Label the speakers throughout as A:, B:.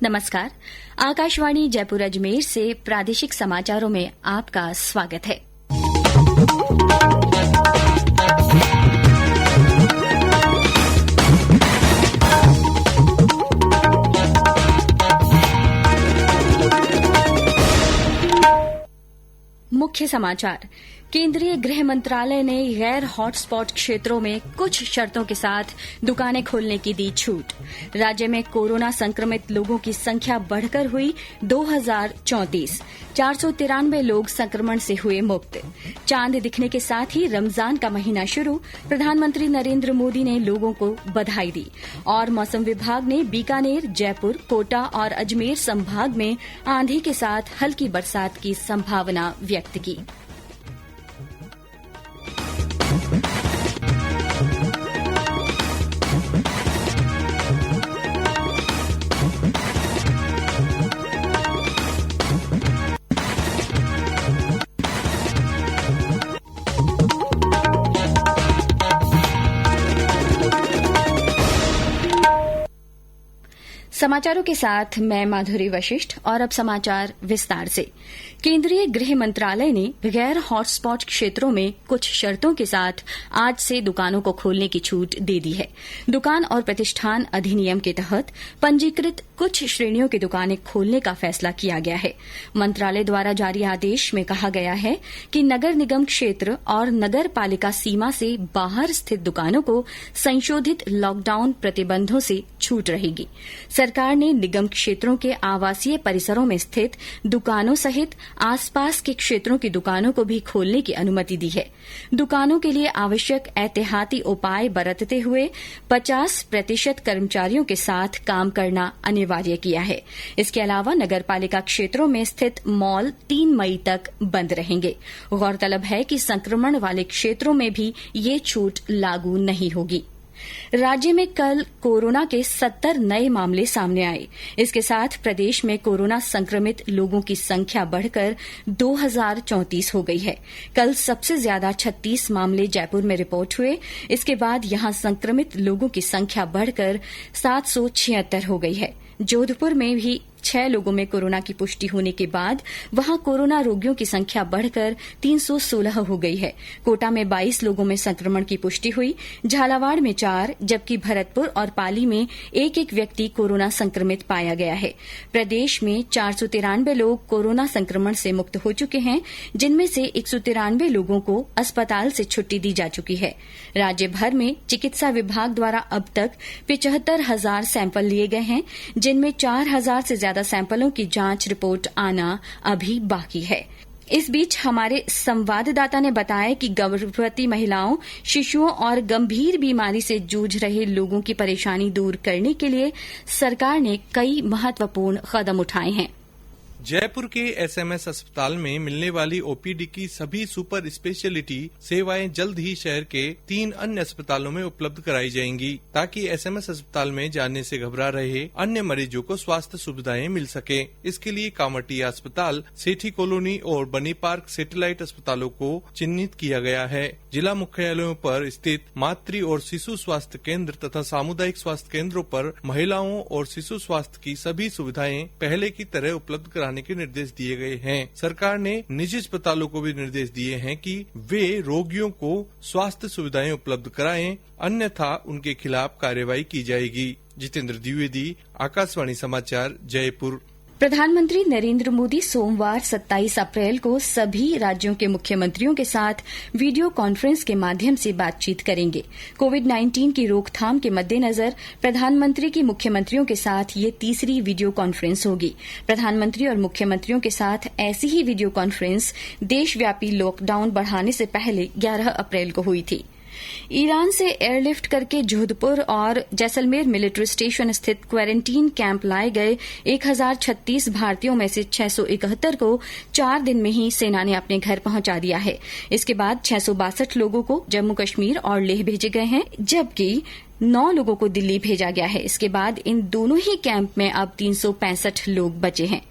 A: नमस्कार। आकाशवाणी जयपुर अजमेर से प्रादेशिक समाचारों में आपका स्वागत है। मुख्य समाचार। केंद्रीय गृह मंत्रालय ने गैर हॉटस्पॉट क्षेत्रों में कुछ शर्तों के साथ दुकानें खोलने की दी छूट। राज्य में कोरोना संक्रमित लोगों की संख्या बढ़कर हुई 2034। 493 लोग संक्रमण से हुए मुक्त। चांद दिखने के साथ ही रमजान का महीना शुरू। प्रधानमंत्री नरेंद्र मोदी ने लोगों को बधाई दी। और मौसम विभाग ने बीकानेर, जयपुर, कोटा और अजमेर संभाग में आंधी के साथ हल्की बरसात की संभावना व्यक्त की। समाचारों के साथ मैं माधुरी वशिष्ठ और अब समाचार विस्तार से। केंद्रीय गृह मंत्रालय ने गैर हॉटस्पॉट क्षेत्रों में कुछ शर्तों के साथ आज से दुकानों को खोलने की छूट दे दी है। दुकान और प्रतिष्ठान अधिनियम के तहत पंजीकृत कुछ श्रेणियों की दुकानें खोलने का फैसला किया गया है। मंत्रालय द्वारा जारी आदेश में कहा गया है कि नगर निगम क्षेत्र और नगर पालिका सीमा से बाहर स्थित दुकानों को संशोधित लॉकडाउन प्रतिबंधों से छूट रहेगी। सरकार ने निगम क्षेत्रों के आवासीय परिसरों में स्थित दुकानों सहित आसपास के क्षेत्रों की दुकानों को भी खोलने की अनुमति दी है। दुकानों के लिए आवश्यक एहतियाती उपाय बरतते हुए 50% कर्मचारियों के साथ काम करना अनिवार्य किया है। इसके अलावा नगरपालिका क्षेत्रों में स्थित मॉल 3 मई तक बंद रहेंगे। गौरतलब है कि संक्रमण वाले क्षेत्रों में भी ये छूट लागू नहीं होगी। राज्य में कल कोरोना के 70 नए मामले सामने आए। इसके साथ प्रदेश में कोरोना संक्रमित लोगों की संख्या बढ़कर 2034 हो गई है। कल सबसे ज्यादा 36 मामले जयपुर में रिपोर्ट हुए। इसके बाद यहां संक्रमित लोगों की संख्या बढ़कर 776 हो गई है। जोधपुर में भी 6 लोगों में कोरोना की पुष्टि होने के बाद वहां कोरोना रोगियों की संख्या बढ़कर 316 हो गई है। कोटा में 22 लोगों में संक्रमण की पुष्टि हुई। झालावाड़ में 4 जबकि भरतपुर और पाली में एक व्यक्ति कोरोना संक्रमित पाया गया है। प्रदेश में 493 लोग कोरोना संक्रमण से मुक्त हो चुके हैं, जिनमें से 193 लोगों को अस्पताल से छुट्टी दी जा चुकी है। राज्य भर में चिकित्सा विभाग द्वारा अब तक 75,000 सैंपल लिए गए हैं, जिनमें 4,000 से ज्यादा सैंपलों की जांच रिपोर्ट आना अभी बाकी है। इस बीच हमारे संवाददाता ने बताया कि गर्भवती महिलाओं, शिशुओं और गंभीर बीमारी से जूझ रहे लोगों की परेशानी दूर करने के लिए सरकार ने कई महत्वपूर्ण कदम उठाए हैं।
B: जयपुर के एसएमएस अस्पताल में मिलने वाली ओपीडी की सभी सुपर स्पेशलिटी सेवाएं जल्द ही शहर के 3 अन्य अस्पतालों में उपलब्ध कराई जाएंगी, ताकि एसएमएस अस्पताल में जाने से घबरा रहे अन्य मरीजों को स्वास्थ्य सुविधाएं मिल सके। इसके लिए कामाटिया अस्पताल, सेठी कॉलोनी और बनी पार्क सैटेलाइट अस्पतालों को चिन्हित किया गया है। जिला मुख्यालयों पर स्थित मातृ और शिशु स्वास्थ्य केंद्र तथा सामुदायिक स्वास्थ्य केंद्रों पर महिलाओं और शिशु स्वास्थ्य की सभी सुविधाएं पहले की तरह उपलब्ध कराने के निर्देश दिए गए हैं। सरकार ने निजी अस्पतालों को भी निर्देश दिए हैं कि वे रोगियों को स्वास्थ्य सुविधाएं उपलब्ध कराएं, अन्यथा उनके खिलाफ कार्रवाई की जाएगी। जितेंद्र द्विवेदी, आकाशवाणी समाचार, जयपुर।
A: प्रधानमंत्री नरेंद्र मोदी सोमवार 27 अप्रैल को सभी राज्यों के मुख्यमंत्रियों के साथ वीडियो कॉन्फ्रेंस के माध्यम से बातचीत करेंगे। कोविड-19 की रोकथाम के मद्देनजर प्रधानमंत्री की मुख्यमंत्रियों के साथ ये तीसरी वीडियो कॉन्फ्रेंस होगी। प्रधानमंत्री और मुख्यमंत्रियों के साथ ऐसी ही वीडियो कॉन्फ्रेंस देशव्यापी लॉकडाउन बढ़ाने से पहले 11 अप्रैल को हुई थी। ईरान से एयरलिफ्ट करके जोधपुर और जैसलमेर मिलिट्री स्टेशन स्थित क्वारंटीन कैंप लाए गए 1036 भारतीयों में से 671 को 4 दिन में ही सेना ने अपने घर पहुंचा दिया है। इसके बाद 662 लोगों को जम्मू कश्मीर और लेह भेजे गए हैं, जबकि 9 लोगों को दिल्ली भेजा गया है। इसके बाद इन दोनों ही कैंप में अब 365 लोग बचे हैं।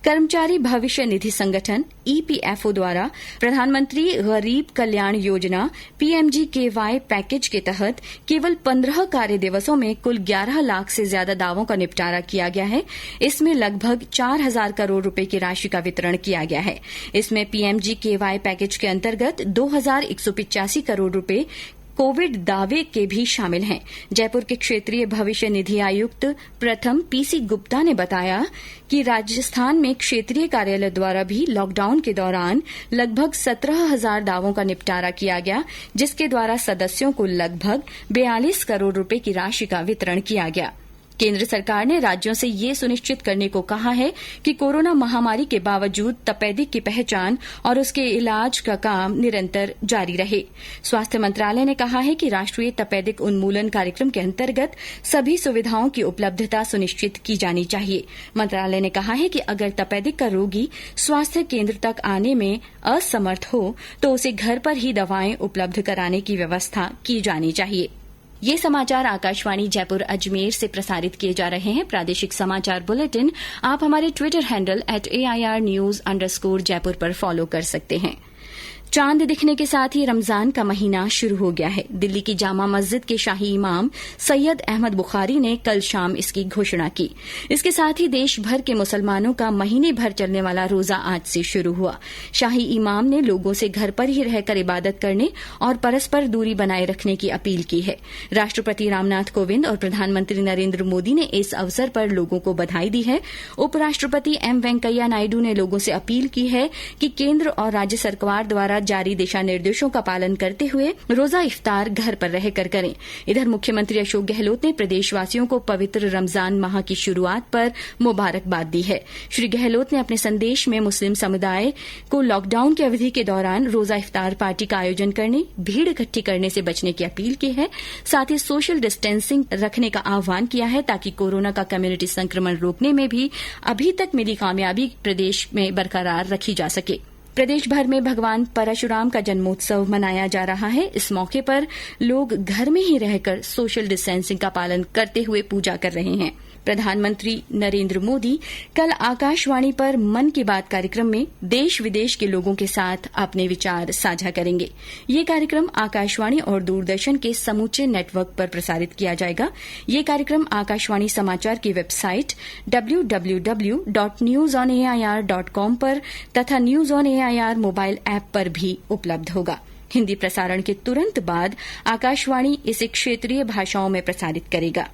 A: कर्मचारी भविष्य निधि संगठन EPFO द्वारा प्रधानमंत्री गरीब कल्याण योजना PMGKY पैकेज के तहत केवल 15 कार्य दिवसों में कुल 11 लाख से ज्यादा दावों का निपटारा किया गया है। इसमें लगभग 4,000 करोड़ रुपए की राशि का वितरण किया गया है। इसमें PMGKY पैकेज के अंतर्गत 2,185 करोड़ रुपए कोविड दावे के भी शामिल हैं। जयपुर के क्षेत्रीय भविष्य निधि आयुक्त प्रथम PC गुप्ता ने बताया कि राजस्थान में क्षेत्रीय कार्यालय द्वारा भी लॉकडाउन के दौरान लगभग 17,000 दावों का निपटारा किया गया, जिसके द्वारा सदस्यों को लगभग 42 करोड़ रुपए की राशि का वितरण किया गया। केंद्र सरकार ने राज्यों से ये सुनिश्चित करने को कहा है कि कोरोना महामारी के बावजूद तपेदिक की पहचान और उसके इलाज का काम निरंतर जारी रहे। स्वास्थ्य मंत्रालय ने कहा है कि राष्ट्रीय तपेदिक उन्मूलन कार्यक्रम के अंतर्गत सभी सुविधाओं की उपलब्धता सुनिश्चित की जानी चाहिए। मंत्रालय ने कहा है कि अगर तपेदिक का रोगी स्वास्थ्य केंद्र तक आने में असमर्थ हो तो उसे घर पर ही दवाएं उपलब्ध कराने की व्यवस्था की जानी चाहिए। ये समाचार आकाशवाणी जयपुर अजमेर से प्रसारित किए जा रहे हैं। प्रादेशिक समाचार बुलेटिन आप हमारे ट्विटर हैंडल @AIRnews_जयपुर पर फॉलो कर सकते हैं। चांद दिखने के साथ ही रमजान का महीना शुरू हो गया है। दिल्ली की जामा मस्जिद के शाही इमाम सैयद अहमद बुखारी ने कल शाम इसकी घोषणा की। इसके साथ ही देश भर के मुसलमानों का महीने भर चलने वाला रोजा आज से शुरू हुआ। शाही इमाम ने लोगों से घर पर ही रहकर इबादत करने और परस्पर दूरी बनाए रखने की अपील की है। राष्ट्रपति रामनाथ कोविंद और प्रधानमंत्री नरेंद्र मोदी ने इस अवसर पर लोगों को बधाई दी है। उपराष्ट्रपति M वेंकैया नायडू ने लोगों से अपील की है कि केंद्र और राज्य सरकार द्वारा जारी दिशा निर्देशों का पालन करते हुए रोजा इफ्तार घर पर रहकर करें। इधर मुख्यमंत्री अशोक गहलोत ने प्रदेशवासियों को पवित्र रमजान माह की शुरुआत पर मुबारकबाद दी है। श्री गहलोत ने अपने संदेश में मुस्लिम समुदाय को लॉकडाउन की अवधि के दौरान रोजा इफ्तार पार्टी का आयोजन करने, भीड़ इकट्ठी करने से बचने की अपील की है। साथ ही सोशल डिस्टेंसिंग रखने का आह्वान किया है ताकि कोरोना का कम्युनिटी संक्रमण रोकने में भी अभी तक मिली कामयाबी प्रदेश में बरकरार रखी जा सके। प्रदेश भर में भगवान परशुराम का जन्मोत्सव मनाया जा रहा है। इस मौके पर लोग घर में ही रहकर सोशल डिस्टेंसिंग का पालन करते हुए पूजा कर रहे हैं। प्रधानमंत्री नरेंद्र मोदी कल आकाशवाणी पर मन की बात कार्यक्रम में देश विदेश के लोगों के साथ अपने विचार साझा करेंगे। ये कार्यक्रम आकाशवाणी और दूरदर्शन के समूचे नेटवर्क पर प्रसारित किया जाएगा। ये कार्यक्रम आकाशवाणी समाचार की वेबसाइट www.newsonair.com पर तथा news on AIR mobile app पर भी उपलब्ध होगा। हिंदी प्रसारण के तुरंत बाद आकाशवाणी इसे क्षेत्रीय भाषाओं में प्रसारित करेगा।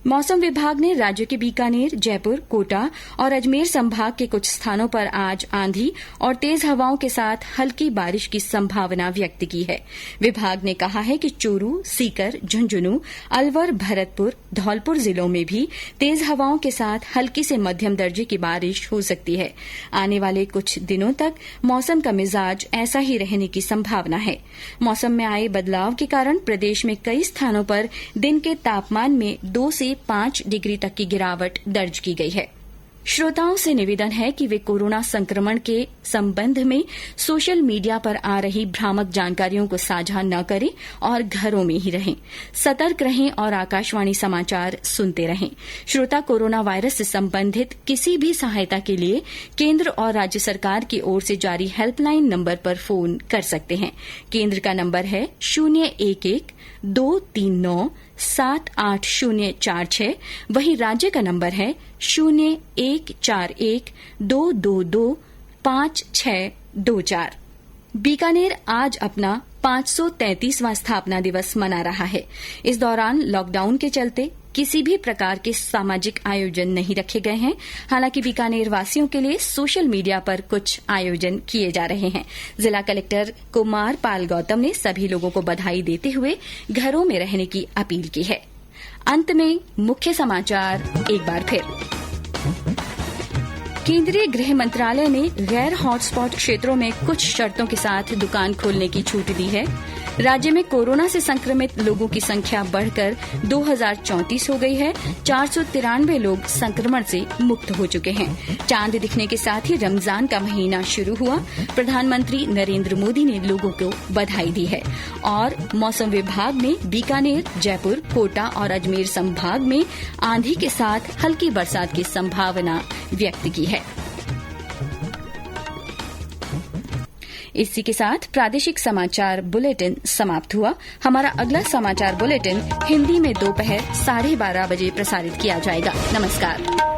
A: मौसम विभाग ने राज्य के बीकानेर, जयपुर, कोटा और अजमेर संभाग के कुछ स्थानों पर आज आंधी और तेज हवाओं के साथ हल्की बारिश की संभावना व्यक्त की है। विभाग ने कहा है कि चूरू, सीकर, झुंझुनू, अलवर, भरतपुर, धौलपुर जिलों में भी तेज हवाओं के साथ हल्की से मध्यम दर्जे की बारिश हो सकती है। आने वाले कुछ दिनों तक मौसम का मिजाज ऐसा ही रहने की संभावना है। मौसम में आए बदलाव के कारण प्रदेश में कई स्थानों पर दिन के तापमान में 2 से 5 डिग्री तक की गिरावट दर्ज की गई है। श्रोताओं से निवेदन है कि वे कोरोना संक्रमण के संबंध में सोशल मीडिया पर आ रही भ्रामक जानकारियों को साझा न करें और घरों में ही रहें। सतर्क रहें और आकाशवाणी समाचार सुनते रहें। श्रोता कोरोना वायरस से संबंधित किसी भी सहायता के लिए केंद्र और राज्य सरकार की ओर से जारी हेल्पलाइन नंबर पर फोन कर सकते हैं। केंद्र का नंबर है 011-239-78046। वहीं राज्य का नंबर है 0141-222-5624। बीकानेर आज अपना 533वां स्थापना दिवस मना रहा है। इस दौरान लॉकडाउन के चलते किसी भी प्रकार के सामाजिक आयोजन नहीं रखे गए हैं। हालांकि बीकानेर वासियों के लिए सोशल मीडिया पर कुछ आयोजन किए जा रहे हैं। जिला कलेक्टर कुमार पाल गौतम ने सभी लोगों को बधाई देते हुए घरों में रहने की अपील की है। अंत में मुख्य समाचार एक बार फिर। केंद्रीय गृह मंत्रालय ने गैर हॉटस्पॉट क्षेत्रों में कुछ शर्तों के साथ दुकान खोलने की छूट दी है। राज्य में कोरोना से संक्रमित लोगों की संख्या बढ़कर 2034 हो गई है। 493 लोग संक्रमण से मुक्त हो चुके हैं। चांद दिखने के साथ ही रमजान का महीना शुरू हुआ। प्रधानमंत्री नरेंद्र मोदी ने लोगों को बधाई दी है। और मौसम विभाग ने बीकानेर, जयपुर, कोटा और अजमेर संभाग में आंधी के साथ हल्की बरसात की संभावना व्यक्त की है। इसी के साथ प्रादेशिक समाचार बुलेटिन समाप्त हुआ। हमारा अगला समाचार बुलेटिन हिंदी में दोपहर 12:30 बजे प्रसारित किया जाएगा। नमस्कार।